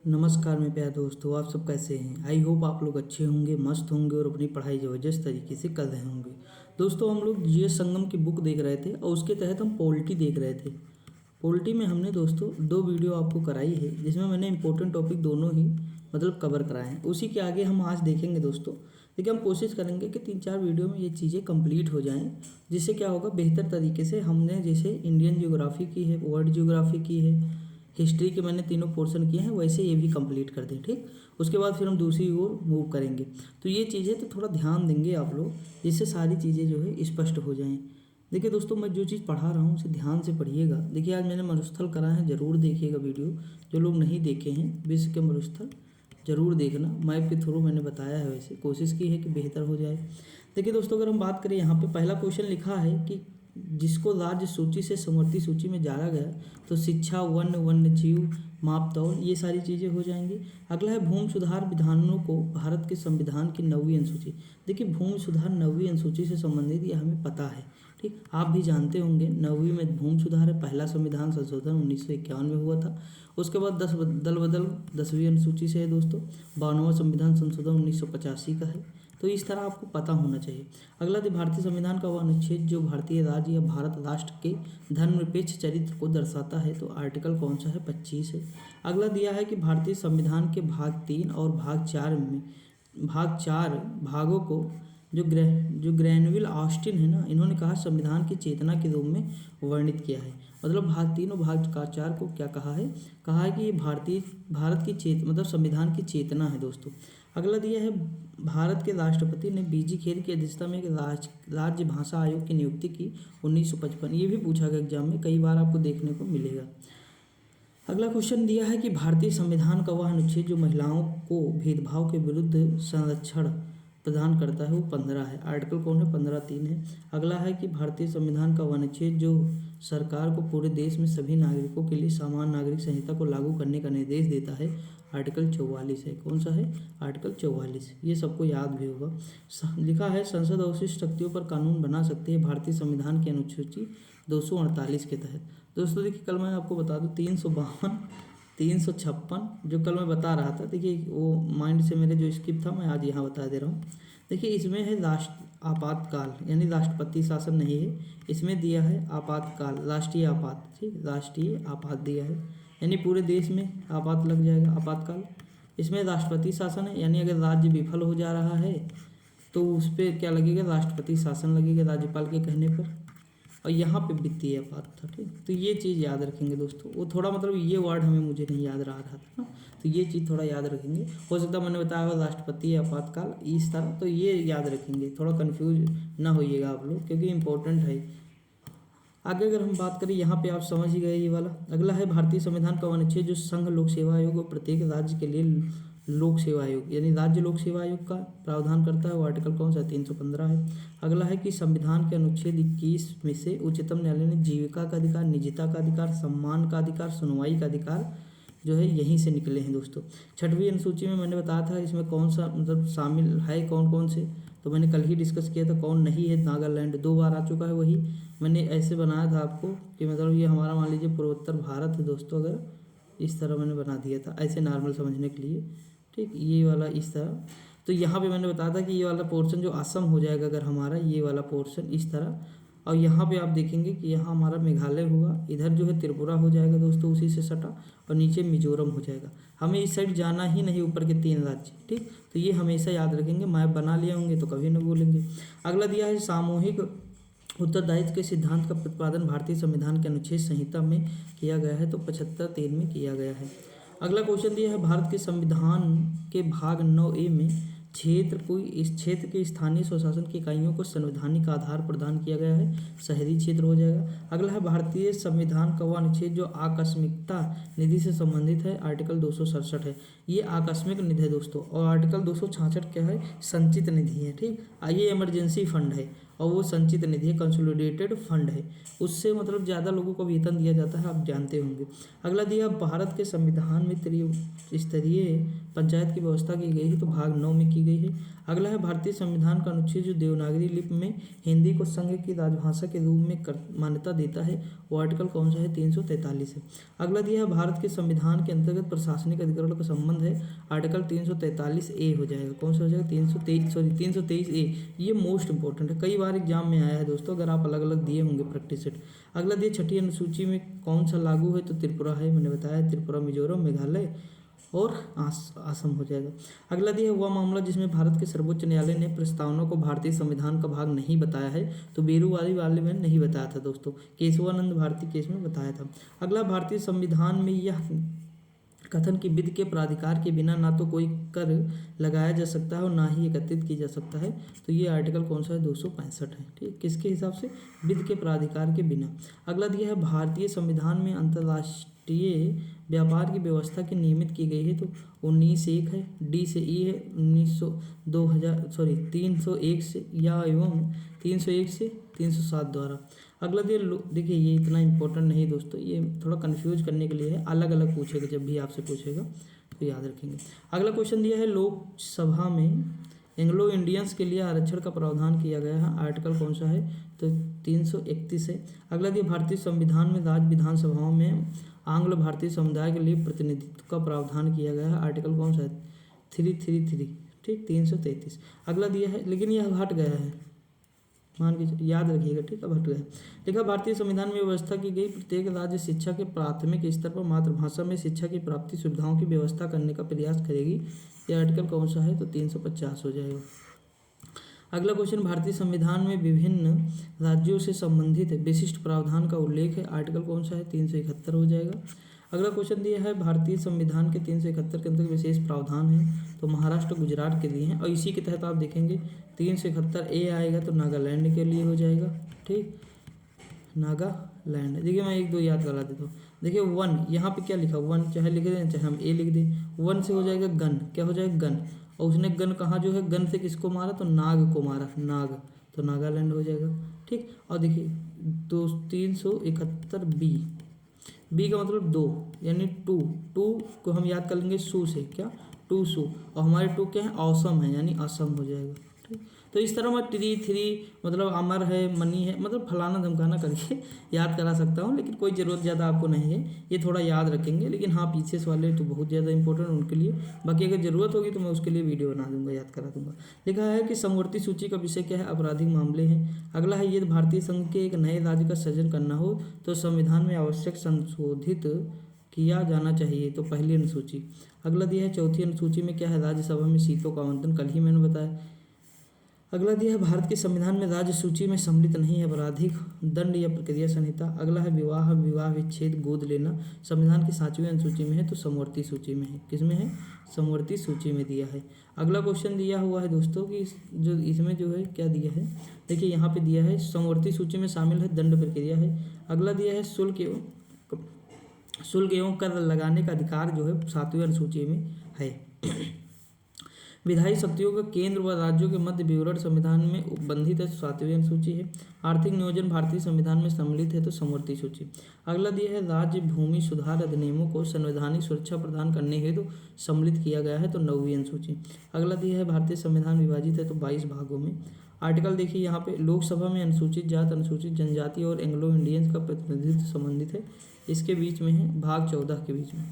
नमस्कार मेरे प्यारे दोस्तों, आप सब कैसे हैं। आई होप आप लोग अच्छे होंगे, मस्त होंगे और अपनी पढ़ाई ज़बरदस्त तरीके से कर रहे होंगे। दोस्तों, हम लोग जीएस संगम की बुक देख रहे थे और उसके तहत हम पॉलिटी देख रहे थे। पॉलिटी में हमने दोस्तों 2 वीडियो आपको कराई है, जिसमें मैंने इंपॉर्टेंट टॉपिक दोनों ही कवर कराए हैं। उसी के आगे हम आज देखेंगे दोस्तों। देखिए, हम कोशिश करेंगे कि 3-4 वीडियो में ये चीज़ें कंप्लीट हो जाएं, जिससे क्या होगा, बेहतर तरीके से हमने जैसे इंडियन ज्योग्राफी की है, वर्ल्ड ज्योग्राफी की है, हिस्ट्री के मैंने तीनों पोर्शन किए हैं, वैसे ये भी कंप्लीट कर दें। ठीक, उसके बाद फिर हम दूसरी ओर मूव करेंगे। तो ये चीज़ें तो थोड़ा ध्यान देंगे आप लोग, जिससे सारी चीज़ें जो है स्पष्ट हो जाएं। देखिए दोस्तों, मैं जो चीज़ पढ़ा रहा हूँ उसे ध्यान से पढ़िएगा। देखिए, आज मैंने मरुस्थल करा है, ज़रूर देखिएगा वीडियो। जो लोग नहीं देखे हैं, विश्व के मरुस्थल ज़रूर देखना। मैप के थ्रू मैंने बताया है, वैसे कोशिश की है कि बेहतर हो जाए। देखिए दोस्तों, अगर हम बात करें, यहाँ पे पहला क्वेश्चन लिखा है कि जिसको राज्य सूची से समवर्ती सूची में जाना गया, तो शिक्षा, वन, वन्य जीव, मापतौल, ये सारी चीज़ें हो जाएंगी। अगला है भूमि सुधार विधानों को भारत के संविधान की 9वीं अनुसूची। देखिए, भूमि सुधार 9वीं अनुसूची से संबंधित यह हमें पता है। ठीक, आप भी जानते होंगे 9वीं में भूमि सुधार है। पहला संविधान संशोधन 1951 में हुआ था। उसके बाद 10 दल बदल 10वीं अनुसूची से है दोस्तों। 52वां संविधान संशोधन 1985 का है। तो इस तरह आपको पता होना चाहिए। अगला भारतीय संविधान का वह अनुच्छेद जो भारतीय राज्य या भारत राष्ट्र के धर्मनिरपेक्ष चरित्र को दर्शाता है, तो आर्टिकल कौन सा है, 25 है। अगला दिया है कि भारतीय संविधान के भाग 3 और भाग 4 भागों को जो ग्रैनविल ऑस्टिन है ना, इन्होंने कहा संविधान की चेतना के रूप में वर्णित किया है। भाग 3 और भाग 4 को क्या कहा है कि ये भारत की संविधान की चेतना है दोस्तों। अगला दिया है, भारत के राष्ट्रपति ने बीजी खेर की अध्यक्षता में एक राज्य भाषा आयोग की नियुक्ति की 1955। ये भी पूछा गया एग्जाम में, कई बार आपको देखने को मिलेगा। अगला क्वेश्चन दिया है कि भारतीय संविधान का वह अनुच्छेद जो महिलाओं को भेदभाव के विरुद्ध संरक्षण प्रदान करता है, वो 15 है। आर्टिकल कौन है, 15(3) है। अगला है कि भारतीय संविधान का वह अनुच्छेद जो सरकार को पूरे देश में सभी नागरिकों के लिए समान नागरिक संहिता को लागू करने का निर्देश देता है, आर्टिकल 44 है। कौन सा है, आर्टिकल 44। ये सबको याद भी होगा। लिखा है, संसद अवशिष्ट शक्तियों पर कानून बना सकती है भारतीय संविधान की अनुसूची 248 के तहत। दोस्तों देखिए, कल मैं आपको बता दूं 352, 356 जो कल मैं बता रहा था। देखिए, वो माइंड से मेरे जो स्किप था, मैं आज यहाँ बता दे रहा हूँ। देखिए, इसमें है आपातकाल, यानी राष्ट्रपति शासन नहीं है। इसमें दिया है आपातकाल, राष्ट्रीय आपात। ठीक, राष्ट्रीय आपात दिया है, यानी पूरे देश में आपात लग जाएगा, आपातकाल। इसमें राष्ट्रपति शासन है, यानी अगर राज्य विफल हो जा रहा है तो उस पर क्या लगेगा, राष्ट्रपति शासन लगेगा राज्यपाल के कहने पर। और यहाँ पे वित्तीय आपात था। ठीक, तो ये चीज़ याद रखेंगे दोस्तों। वो थोड़ा ये वर्ड मुझे नहीं याद रहा था ना, तो ये चीज़ थोड़ा याद रखेंगे। हो सकता है मैंने बताया हो राष्ट्रपति आपातकाल इस तरह, तो ये याद रखेंगे, थोड़ा कन्फ्यूज ना होइएगा आप लोग, क्योंकि इंपॉर्टेंट है। आगे अगर हम बात करें, यहाँ पे आप समझ ही गए ये वाला। अगला है भारतीय संविधान का अनुच्छेद जो संघ लोक सेवा आयोग और प्रत्येक राज्य के लिए लोक सेवा आयोग यानी राज्य लोक सेवा आयोग का प्रावधान करता है, वो आर्टिकल कौन सा, 315 है। अगला है कि संविधान के अनुच्छेद 21 में से उच्चतम न्यायालय ने जीविका का अधिकार, निजता का अधिकार, सम्मान का अधिकार, सुनवाई का अधिकार जो है यहीं से निकले हैं दोस्तों। 6वीं अनुसूची में मैंने बताया था इसमें कौन सा शामिल है, कौन कौन से, तो मैंने कल ही डिस्कस किया था। कौन नहीं है, नागालैंड 2 बार आ चुका है। वही मैंने ऐसे बनाया था आपको कि ये हमारा मान लीजिए पूर्वोत्तर भारत है दोस्तों। अगर इस तरह मैंने बना दिया था, ऐसे नॉर्मल समझने के लिए। ठीक, ये वाला इस तरह। तो यहाँ पे मैंने बताया था कि ये वाला पोर्शन जो असम हो जाएगा अगर हमारा, ये वाला पोर्शन इस तरह। और यहाँ पे आप देखेंगे कि यहाँ हमारा मेघालय हुआ, इधर जो है त्रिपुरा हो जाएगा दोस्तों, उसी से सटा, और नीचे मिजोरम हो जाएगा। हमें इस साइड जाना ही नहीं, ऊपर के 3 राज्य। ठीक, तो ये हमेशा याद रखेंगे, मैप बना लिए होंगे तो कभी न भूलेंगे। अगला दिया है सामूहिक उत्तरदायित्व के सिद्धांत का प्रतिपादन भारतीय संविधान के अनुच्छेद संहिता में किया गया है, तो 75(3) में किया गया है। अगला क्वेश्चन दिया है, भारत के संविधान के भाग 9A में इस क्षेत्र के स्थानीय स्वशासन की इकाइयों को संवैधानिक आधार प्रदान किया गया है, शहरी क्षेत्र हो जाएगा। अगला है भारतीय संविधान का वह अनुच्छेद जो आकस्मिकता निधि से संबंधित है, आर्टिकल 267 है। ये आकस्मिक निधि है दोस्तों। और आर्टिकल 266 क्या है, संचित निधि है। ठीक, ये इमरजेंसी फंड है। और वो संचित निधि है, कंसोलिडेटेड फंड है, उससे मतलब ज़्यादा लोगों को वेतन दिया जाता है, आप जानते होंगे। अगला दिया भारत के संविधान में त्रिस्तरीय पंचायत की व्यवस्था की गई है, तो भाग 9 में की गई है। अगला है भारतीय संविधान का अनुच्छेद जो देवनागरी लिपि में हिंदी को संघ की राजभाषा के रूप में मान्यता देता है, वो आर्टिकल कौन सा है, 343 है। अगला दिया है भारत के संविधान के अंतर्गत प्रशासनिक अधिकरण का संबंध है, आर्टिकल 343A हो जाएगा। कौन सा हो जाएगा, 323A। ये मोस्ट इंपॉर्टेंट है, कई बार एग्जाम में आया है दोस्तों, अगर आप अलग अलग दिए होंगे प्रैक्टिस सेट। अगला दिया छठी अनुसूची में कौन सा लागू है, तो त्रिपुरा है, मैंने बताया त्रिपुरा, मिजोरम, मेघालय और असम हो जाएगा। अगला दिया हुआ मामला जिसमें भारत के सर्वोच्च न्यायालय ने प्रस्तावना को भारतीय संविधान का भाग नहीं बताया है, तो बेरूवाली वाले में नहीं बताया था दोस्तों, केशवानंद भारती केस में बताया था। अगला, भारतीय संविधान में यह कथन कि वित्त के प्राधिकार के बिना ना तो कोई कर लगाया जा सकता है और ना ही एकत्रित किया जा सकता है, तो ये आर्टिकल कौन सा है, 265 है। ठीक, किसके हिसाब से, वित्त के प्राधिकार के बिना। अगला दिया है भारतीय संविधान में अंतर्राष्ट्रीय व्यापार की व्यवस्था की नियमित की गई है, तो 19(1) है, डी से ई है, 301 से या एवं 301 से 307 द्वारा। अगला देखिए ये इतना इंपॉर्टेंट नहीं दोस्तों, ये थोड़ा कंफ्यूज करने के लिए है, अलग अलग पूछेगा, जब भी आपसे पूछेगा तो याद रखेंगे। अगला क्वेश्चन दिया है लोकसभा में एंग्लो इंडियंस के लिए आरक्षण का प्रावधान किया गया है, आर्टिकल कौन सा है, तो 331 है। अगला दिया भारतीय संविधान में राज्य विधानसभाओं में आंग्ल भारतीय समुदाय के लिए प्रतिनिधित्व का प्रावधान किया गया है, आर्टिकल कौन सा है, 333। ठीक, 333। अगला दिया है, लेकिन यह हट गया है, मान के याद रखिएगा। ठीक है, हट गया। लिखा भारतीय संविधान में व्यवस्था की गई प्रत्येक राज्य शिक्षा के प्राथमिक स्तर पर मातृभाषा में शिक्षा की प्राप्ति सुविधाओं की व्यवस्था करने का प्रयास करेगी, यह आर्टिकल कौन सा है, तो 350 हो जाएगा। अगला क्वेश्चन, भारतीय संविधान में विभिन्न राज्यों से संबंधित विशिष्ट प्रावधान का उल्लेख है, आर्टिकल कौन सा है, 371 हो जाएगा। अगला क्वेश्चन दिया है भारतीय संविधान के 371 के अंतर्गत विशेष प्रावधान है, तो महाराष्ट्र गुजरात के लिए हैं, और इसी के तहत आप देखेंगे 371A आएगा तो नागालैंड के लिए हो जाएगा। ठीक, नागालैंड। देखिए मैं 1-2 याद करा देता हूँ। देखिए 1 यहाँ पे क्या लिखा, 1 चाहे लिख दें चाहे हम ए लिख दें, 1 से हो जाएगा गन, क्या हो जाएगा, गन, और उसने गन कहाँ जो है, गन से किसको मारा, तो नाग को मारा, नाग, तो नागालैंड हो जाएगा। ठीक, और देखिए 371B, बी का मतलब 2 यानी 2 को हम याद कर लेंगे सू से, क्या, 2 सू, और हमारे 2 क्या है, औसम है, यानी असम हो जाएगा। ठीक, तो इस तरह मैं 3 मतलब अमर है, मनी है, मतलब फलाना धमकाना करके याद करा सकता हूँ, लेकिन कोई ज़रूरत ज़्यादा आपको नहीं है, ये थोड़ा याद रखेंगे। लेकिन हाँ, पीछे से वाले तो बहुत ज़्यादा इंपॉर्टेंट उनके लिए, बाकी अगर ज़रूरत होगी तो मैं उसके लिए वीडियो बना दूंगा, याद करा दूंगा। लिखा है कि समवर्ती सूची का विषय क्या है, आपराधिक मामले हैं। अगला है, यदि भारतीय संघ के एक नए राज्य का सृजन करना हो तो संविधान में आवश्यक संशोधित किया जाना चाहिए, तो पहली अनुसूची। अगला दिया है चौथी अनुसूची में क्या है, राज्यसभा में सीटों का आवंटन, कल ही मैंने बताया। अगला दिया है भारत के संविधान में राज्य सूची में सम्मिलित नहीं है आपराधिक दंड या प्रक्रिया संहिता। अगला है विवाह विच्छेद गोद लेना संविधान की 7वीं अनुसूची में है, तो समवर्ती सूची में है, किसमें है, समवर्ती सूची में दिया है। अगला क्वेश्चन दिया हुआ है दोस्तों कि जो इसमें जो है क्या दिया है, देखिए यहाँ पे दिया है समवर्ती सूची में शामिल है दंड प्रक्रिया है। अगला दिया है शुल्क एवं कर लगाने का अधिकार जो है 7वीं अनुसूची में है। विधायी शक्तियों का केंद्र व राज्यों के मध्य विवरण संविधान में उपबंधित है, 7वीं अनुसूची है। आर्थिक नियोजन भारतीय संविधान में सम्मिलित है, तो समवर्ती सूची। अगला दिया है राज्य भूमि सुधार अधिनियमों को संवैधानिक सुरक्षा प्रदान करने हेतु तो सम्मिलित किया गया है, तो 9वीं अनुसूची। अगला दिया है भारतीय संविधान विभाजित है, तो 22 भागों में। आर्टिकल देखिए यहाँ पे लोकसभा में अनुसूचित जात, अनुसूचित जनजाति और एंग्लो इंडियंस का प्रतिनिधित्व संबंधित है, इसके बीच में है भाग 14 के बीच में।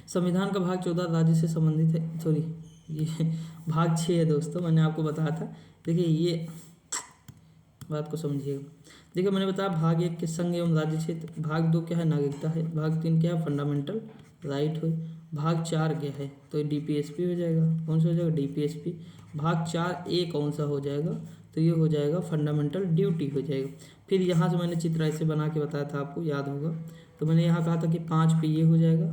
संविधान का भाग 14 राज्य से संबंधित है, सॉरी ये भाग 6 है दोस्तों, मैंने आपको बताया था। देखिए ये बात को समझिएगा। देखिए मैंने बताया भाग 1 के संघ एवं राज्य क्षेत्र, भाग 2 क्या है, नागरिकता है, भाग 3 क्या है, फंडामेंटल राइट है, भाग 4 क्या है, तो डीपीएसपी हो जाएगा। कौन सा हो जाएगा, डीपीएसपी। भाग 4A कौन सा हो जाएगा, तो ये हो जाएगा फंडामेंटल ड्यूटी हो जाएगा। फिर यहाँ से मैंने चित्र ऐसे बना के बताया था, आपको याद होगा। तो मैंने यहाँ कहा था कि 5 पे ये हो जाएगा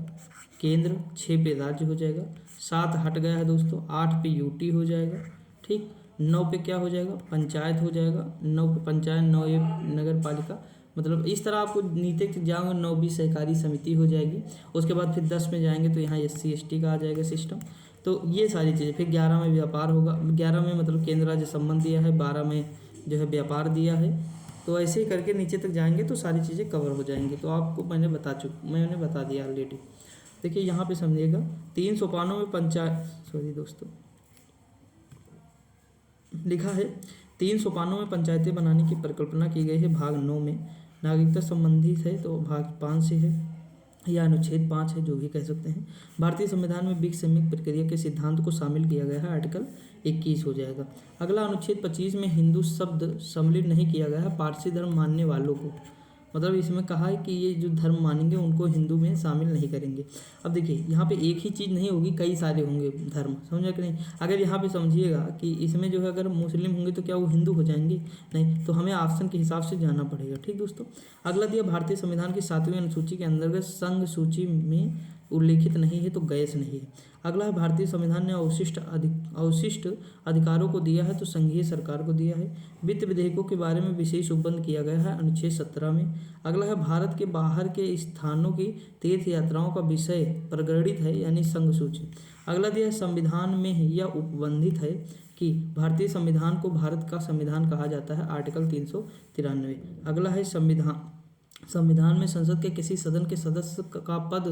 केंद्र, 6 पे राज्य हो जाएगा, 7 हट गया है दोस्तों, 8 पे यूटी हो जाएगा। ठीक, 9 पे क्या हो जाएगा, पंचायत हो जाएगा, 9 पे पंचायत, 9 नगर पालिका, मतलब इस तरह आपको नीचे जाओगे 9वीं सहकारी समिति हो जाएगी। उसके बाद फिर 10 में जाएंगे तो यहाँ SC ST का आ जाएगा सिस्टम। तो ये सारी चीज़ें। फिर 11 में व्यापार होगा, 11 में मतलब केंद्र राज्य संबंध दिया है, 12 में जो है व्यापार दिया है। तो ऐसे ही करके नीचे तक जाएंगे तो सारी चीज़ें कवर हो जाएंगी। तो आपको मैंने बता दिया ऑलरेडी। देखिए यहाँ पे समझिएगा, 3 सोपानों में लिखा है 3 सोपानों में पंचायतें बनाने की परिकल्पना की गई है। भाग 9 में नागरिकता संबंधित है तो भाग 5 से है, या अनुच्छेद 5 है, जो भी कह सकते हैं। भारतीय संविधान में विक संयुक्त प्रक्रिया के सिद्धांत को शामिल किया गया है, आर्टिकल 21 हो जाएगा। अगला अनुच्छेद 25 में हिंदू शब्द सम्मिलित नहीं किया गया है पारसी धर्म मानने वालों को, मतलब इसमें कहा है कि ये जो धर्म मानेंगे उनको हिंदू में शामिल नहीं करेंगे। अब देखिए यहाँ पे एक ही चीज़ नहीं होगी, कई सारे होंगे धर्म, समझा कि नहीं। अगर यहाँ पे समझिएगा कि इसमें जो है अगर मुस्लिम होंगे तो क्या वो हिंदू हो जाएंगे? नहीं, तो हमें ऑप्शन के हिसाब से जाना पड़ेगा। ठीक दोस्तों, अगला दिया भारतीय संविधान की 7वीं अनुसूची के अंतर्गत संघ सूची में उल्लेखित नहीं है तो गैस नहीं है। अगला है भारतीय संविधान ने अवशिष्ट अधिकारों को दिया है तो संघीय सरकार को दिया है। वित्त विधेयकों के बारे में विशेष उपबंध किया गया है अनुच्छेद 17 में। अगला है भारत के बाहर के स्थानों की तीर्थ यात्राओं का विषय प्रगणित है यानी संघ सूची। अगला दिया है संविधान में यह उपबंधित है कि भारतीय संविधान को भारत का संविधान कहा जाता है, आर्टिकल 393। अगला है संविधान में संसद के किसी सदन के सदस्य का पद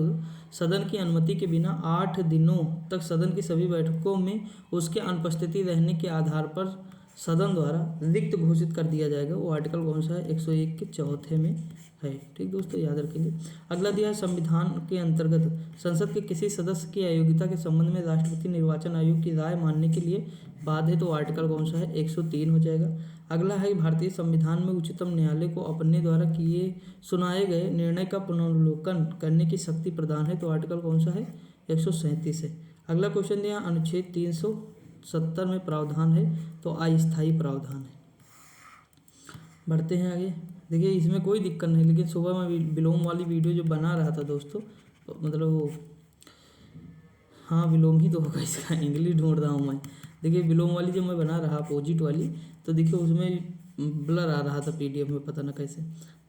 सदन की अनुमति के बिना 8 दिनों तक सदन की सभी बैठकों में उसके अनुपस्थिति रहने के आधार पर सदन द्वारा रिक्त घोषित कर दिया जाएगा। वो आर्टिकल कौन सा है? 101 के चौथे में है। ठीक दोस्तों, याद रखेंगे। अगला दिया है संविधान के अंतर्गत संसद के किसी सदस्य की अयोग्यता के संबंध में राष्ट्रपति निर्वाचन आयोग की राय मानने के लिए बाध्य है, तो आर्टिकल कौन सा है? 103 हो जाएगा। अगला है भारतीय संविधान में उच्चतम न्यायालय को अपने द्वारा किए सुनाए गए निर्णय का पुनर्विलोकन करने की शक्ति प्रदान है, तो आर्टिकल कौन सा है? 137 है। अगला क्वेश्चन दिया अनुच्छेद 370 में प्रावधान है तो अस्थायी प्रावधान है। बढ़ते हैं आगे। देखिए इसमें कोई दिक्कत नहीं, लेकिन सुबह मैं विलोम वाली वीडियो जो बना रहा था दोस्तों, मतलब वो हाँ विलोम ही तो होगा इसका, इंग्लिश ढूंढ रहा हूँ मैं। देखिए विलोम वाली जब मैं बना रहा अपोजिट वाली, तो देखिए उसमें ब्लर आ रहा था पीडीएफ में, पता ना कैसे।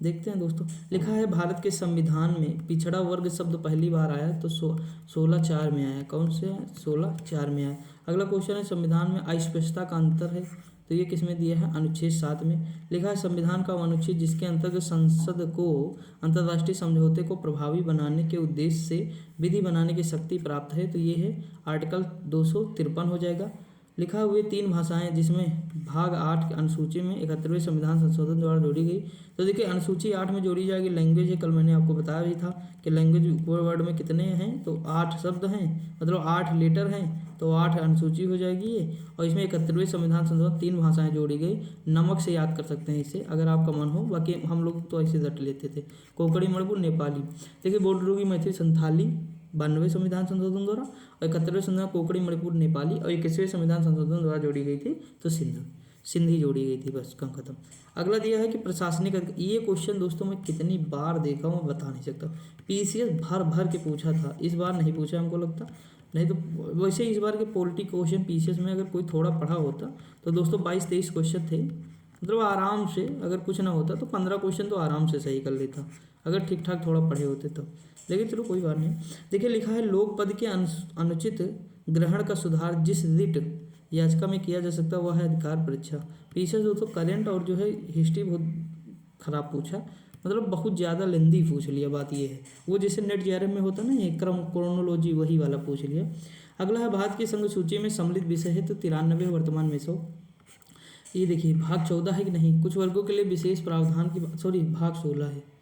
देखते हैं दोस्तों, लिखा है भारत के संविधान में पिछड़ा वर्ग शब्द पहली बार आया तो 16(4) में आया। कौन से? 16(4) में आया। अगला क्वेश्चन है संविधान में अस्पृश्यता का अंतर है, तो ये किस में दिया है? अनुच्छेद 7 में। लिखा है संविधान का अनुच्छेद जिसके अंतर्गत संसद को अंतर्राष्ट्रीय समझौते को प्रभावी बनाने के उद्देश्य से विधि बनाने की शक्ति प्राप्त है, तो ये है आर्टिकल 253 हो जाएगा। लिखा हुए 3 भाषाएं जिसमें भाग 8 अनुसूची में 71वें संविधान संशोधन द्वारा जोड़ी गई। तो देखिए अनुसूची 8 में जोड़ी जाएगी लैंग्वेज है, कल मैंने आपको बताया भी था कि लैंग्वेज ऊपर वर्ड में कितने हैं, तो 8 शब्द हैं, मतलब 8 लेटर हैं, तो 8 अनुसूची हो जाएगी ये। और इसमें 71वें संविधान संशोधन 3 भाषाएं जोड़ी गई। नमक से याद कर सकते हैं इसे अगर आपका मन हो, बाकी हम लोग तो ऐसे रट लेते थे। कोंकणी, मणिपुर, नेपाली। देखिए बोडोगी, मैथिली, संथाली 92वें संविधान संशोधन द्वारा, और 71वें संविधान कोंकणी, मणिपुर, नेपाली, और 21वें संविधान संशोधन द्वारा जोड़ी गई थी तो सिंधी जोड़ी गई थी, बस कम खत्म। अगला दिया है कि प्रशासनिक ये क्वेश्चन दोस्तों मैं कितनी बार देखा हूँ बता नहीं सकता। पीसीएस भर भर के पूछा था, इस बार नहीं पूछा हमको लगता, नहीं तो वैसे इस बार के पॉलिटी क्वेश्चन पीसीएस में अगर कोई थोड़ा पढ़ा होता तो दोस्तों 22-23 क्वेश्चन थे, मतलब आराम से, अगर कुछ ना होता तो 15 क्वेश्चन तो आराम से सही कर लेता अगर ठीक ठाक थोड़ा पढ़े होते तो। लेकिन चलो कोई बात नहीं। देखिए लिखा है लोक पद के अनुचित ग्रहण का सुधार जिस रिट याचिका में किया जा सकता है वह है अधिकार परीक्षा। पीछे दोस्तों करेंट और जो है हिस्ट्री बहुत खराब पूछा, मतलब बहुत ज़्यादा लेंदी पूछ लिया। बात ये है वो जैसे नेट जेआरएफ में होता ना ये क्रम क्रोनोलॉजी वही वाला पूछ लिया। अगला है भारत की संघ सूची में सम्मिलित विषय है तो 93 वर्तमान में 100। ये देखिए भाग 14 है कि नहीं, कुछ वर्गों के लिए विशेष प्रावधान की, सॉरी भाग 16 है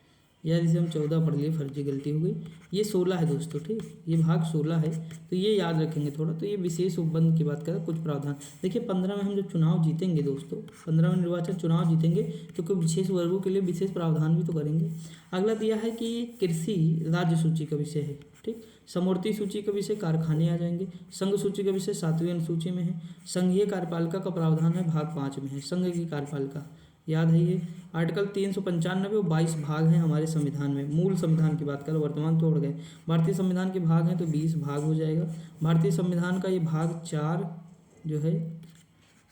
यार, इसे हम 14 पढ़ लिए, फर्जी गलती हो गई। ये 16 है दोस्तों, ठीक, ये भाग 16 है, तो ये याद रखेंगे थोड़ा। तो ये विशेष उपबंध की बात करें, कुछ प्रावधान। देखिए 15 में हम जब चुनाव जीतेंगे दोस्तों, 15 में निर्वाचन चुनाव जीतेंगे तो कोई विशेष वर्गों के लिए विशेष प्रावधान भी तो करेंगे। अगला दिया है कि कृषि राज्य सूची का विषय है, ठीक। समवर्ती सूची का विषय कारखाने आ जाएंगे। संघ सूची का विषय 7वीं अनुसूची में है। संघीय कार्यपालिका का प्रावधान है भाग 5 में है, संघ की कार्यपालिका याद है ये। आर्टिकल 395 और 22 भाग हैं हमारे संविधान में। मूल संविधान की बात करें, वर्तमान तोड़ गए, भारतीय संविधान के भाग हैं तो 20 भाग हो जाएगा। भारतीय संविधान का ये भाग 4 जो है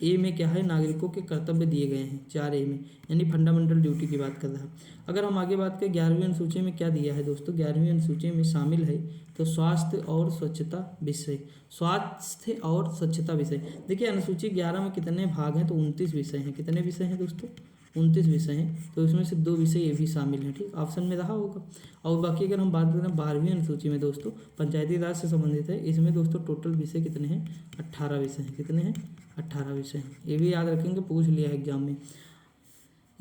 ए में क्या है, नागरिकों के कर्तव्य दिए गए हैं 4A में, यानी फंडामेंटल ड्यूटी की बात कर रहा है। अगर हम आगे बात करें 11वीं अनुसूची में क्या दिया है दोस्तों, 11वीं अनुसूची में शामिल है तो स्वास्थ्य और स्वच्छता विषय, स्वास्थ्य और स्वच्छता विषय। देखिए अनुसूची 11 में कितने भाग हैं, तो 29 विषय हैं। कितने विषय हैं दोस्तों, 29 विषय हैं। तो इसमें से 2 विषय ये भी शामिल हैं, ठीक, ऑप्शन में रहा होगा। और बाकी अगर हम बात करें 12वीं अनुसूची में दोस्तों, पंचायती राज से संबंधित है, इसमें दोस्तों टोटल विषय कितने हैं, 18 विषय हैं। कितने हैं, 18 विषय हैं। ये भी याद रखेंगे, पूछ लिया है एग्जाम में।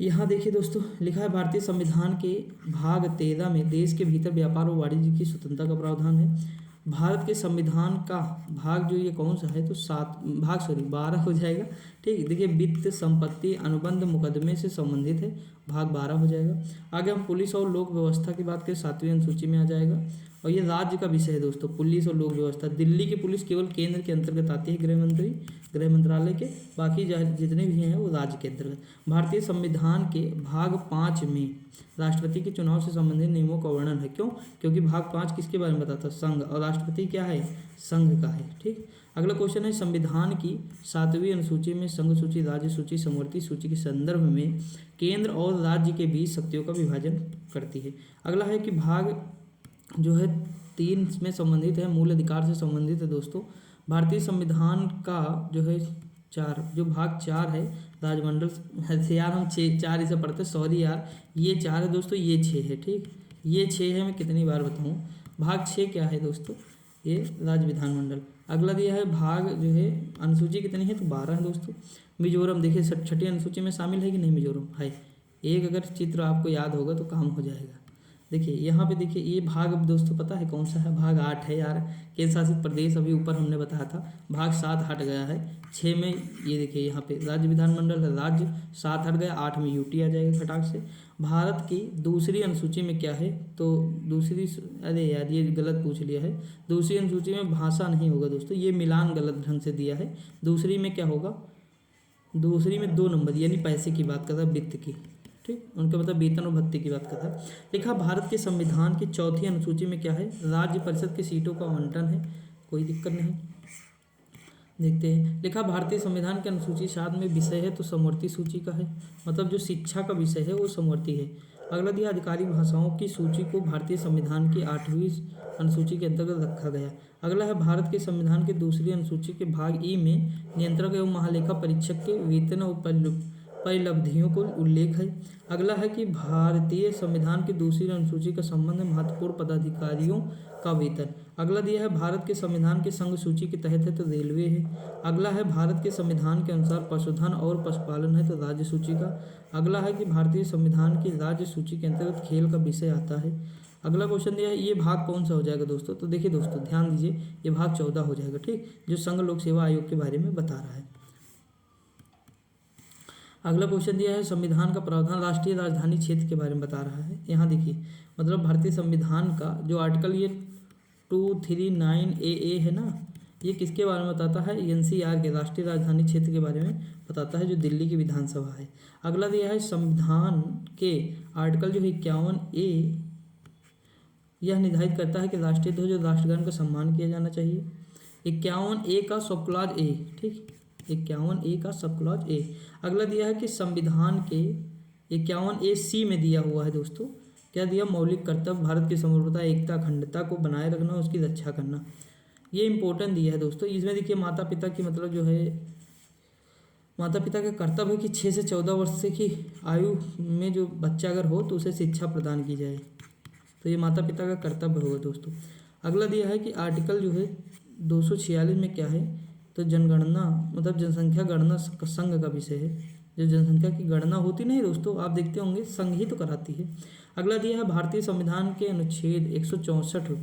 यहाँ देखिए दोस्तों, लिखा है भारतीय संविधान के भाग 13 में देश के भीतर व्यापार और वाणिज्य की स्वतंत्रता का प्रावधान है। भारत के संविधान का भाग जो ये कौन सा है, तो 12 हो जाएगा, ठीक। देखिए वित्त, संपत्ति, अनुबंध, मुकदमे से संबंधित है, भाग 12 हो जाएगा। आगे हम पुलिस और लोक व्यवस्था की बात करें, 7वीं अनुसूची में आ जाएगा। और ये राज्य का विषय है दोस्तों, पुलिस और लोक व्यवस्था। दिल्ली की पुलिस केवल केंद्र के अंतर्गत आती है, गृह मंत्रालय के, बाकी जितने भी हैं वो राज्य के अंतर्गत। भारतीय संविधान के भाग 5 में राष्ट्रपति के चुनाव से संबंधित नियमों का वर्णन है। क्यों, क्योंकि भाग 5 किसके बारे में बताता है, संघ, और राष्ट्रपति क्या है, संघ का है, ठीक। अगला क्वेश्चन है, संविधान की 7वीं अनुसूची में संघ सूची, राज्य सूची, समवर्ती सूची के संदर्भ में केंद्र और राज्य के बीच शक्तियों का विभाजन करती है। अगला है कि भाग जो है 3 में संबंधित है, मूल अधिकार से संबंधित है दोस्तों। भारतीय संविधान का जो है भाग 4 है, राजमंडल से, यार हम 4 इसे पढ़ते हैं, सॉरी यार, ये 4 है दोस्तों, ये 6 है, ठीक। ये 6 है, मैं कितनी बार बताऊँ। भाग 6 क्या है दोस्तों, ये राज्य विधानमंडल। अगला दिया है भाग जो है, अनुसूची कितनी है, तो 12 है दोस्तों। मिजोरम, देखिए 6ठी अनुसूची में शामिल है कि नहीं, मिजोरम है। एक अगर चित्र आपको याद होगा तो काम हो जाएगा। देखिए यहाँ पे देखिए, ये भाग दोस्तों पता है कौन सा है, भाग 8 है यार, केंद्र शासित प्रदेश, अभी ऊपर हमने बताया था। भाग 7 हट गया है, 6 में ये देखिए यहाँ पे राज्य विधानमंडल है, राज्य 7 हट गया, 8 में यूटी आ जाएगा खटाक से। भारत की दूसरी अनुसूची में क्या है, तो दूसरी, अरे यार ये गलत पूछ लिया है, दूसरी अनुसूची में भाषा नहीं होगा दोस्तों, ये मिलान गलत ढंग से दिया है। दूसरी में क्या होगा, दूसरी में 2 नंबर, यानी पैसे की बात करता है, वित्त की, ठीक, उनका मतलब वेतन और भत्ते की बात करता है। लिखा भारत के संविधान की 4ठी अनुसूची में क्या है, राज्य परिषद की सीटों का आवंटन है, कोई दिक्कत नहीं। देखते हैं, लिखा भारतीय संविधान की अनुसूची 7 में विषय है, तो समवर्ती सूची का है, मतलब जो शिक्षा का विषय है वो समवर्ती है। अगला दिया, आधिकारिक भाषाओं की सूची को भारतीय संविधान की 8वीं अनुसूची के अंतर्गत रखा गया। अगला है, भारत के संविधान की दूसरी अनुसूची के भाग ई में नियंत्रक एवं महालेखा परीक्षक के वेतन और परिलब्धियों को उल्लेख है। अगला है कि भारतीय संविधान की दूसरी अनुसूची का संबंध महत्वपूर्ण पदाधिकारियों का वेतन। अगला दिया है, भारत के संविधान के संघ सूची के तहत है, तो रेलवे है। अगला है, भारत के संविधान के अनुसार पशुधन और पशुपालन है, तो राज्य सूची का। अगला है कि भारतीय संविधान की राज्य सूची के अंतर्गत खेल का विषय आता है। अगला क्वेश्चन दिया है, ये भाग कौन सा हो जाएगा दोस्तों, तो देखिए दोस्तों ध्यान दीजिए, ये भाग 14 हो जाएगा, ठीक, जो संघ लोक सेवा आयोग के बारे में बता रहा है। अगला क्वेश्चन दिया है, संविधान का प्रावधान राष्ट्रीय राजधानी क्षेत्र के बारे में बता रहा है। यहाँ देखिए, मतलब भारतीय संविधान का जो आर्टिकल ये 239 ए है ना, ये किसके बारे में बताता है, एनसीआर के, राष्ट्रीय राजधानी क्षेत्र के बारे में बताता है, जो दिल्ली की विधानसभा है। अगला दिया है, संविधान के आर्टिकल जो 51 यह निर्धारित करता है कि राष्ट्रीय ध्वज और राष्ट्रगान का सम्मान किया जाना चाहिए। 51 का सब क्लॉज ए, ठीक, 51 का सब क्लॉज ए। अगला दिया है कि संविधान के 51 सी में दिया हुआ है दोस्तों, क्या दिया, मौलिक कर्तव्य भारत की संप्रभुता, एकता, अखंडता को बनाए रखना, उसकी रक्षा करना, ये इंपॉर्टेंट दिया है दोस्तों। इसमें देखिए माता पिता की मतलब जो है, माता पिता का कर्तव्य है कि 6 से 14 वर्ष से की आयु में जो बच्चा अगर हो तो उसे शिक्षा प्रदान की जाए, तो ये माता पिता का कर्तव्य होगा दोस्तों। अगला दिया है कि आर्टिकल जो है 246 में क्या है, तो जनगणना, मतलब जनसंख्या गणना संघ का विषय है, जो जनसंख्या की गणना होती नहीं दोस्तों, आप देखते होंगे संघ ही तो कराती है। अगला दिया है, भारतीय संविधान के अनुच्छेद 164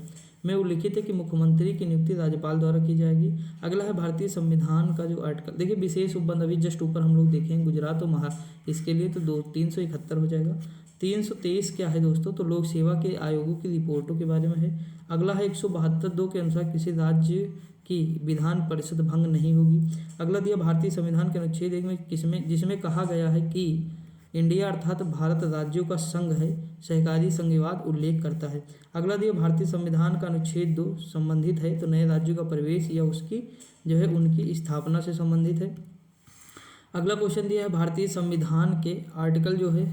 में उल्लिखित है कि मुख्यमंत्री की नियुक्ति राज्यपाल द्वारा की जाएगी। अगला है, भारतीय संविधान का जो आर्टिकल, देखिए विशेष उपबंध अभी जस्ट ऊपर हम लोग देखेंगे, गुजरात और इसके लिए तो 371 हो जाएगा। 323 क्या है दोस्तों, तो लोक सेवा के आयोगों की रिपोर्टों के बारे में है। अगला है, 172 के अनुसार किसी राज्य की विधान परिषद भंग नहीं होगी। अगला दिया, भारतीय संविधान के अनुच्छेद 1 में जिसमें कहा गया है कि इंडिया अर्थात भारत राज्यों का संघ है, सहकारी संघवाद उल्लेख करता है। अगला दिया, भारतीय संविधान का अनुच्छेद 2 संबंधित है, तो नए राज्यों का प्रवेश या उसकी जो है उनकी स्थापना से संबंधित है। अगला क्वेश्चन दिया है, भारतीय संविधान के आर्टिकल जो है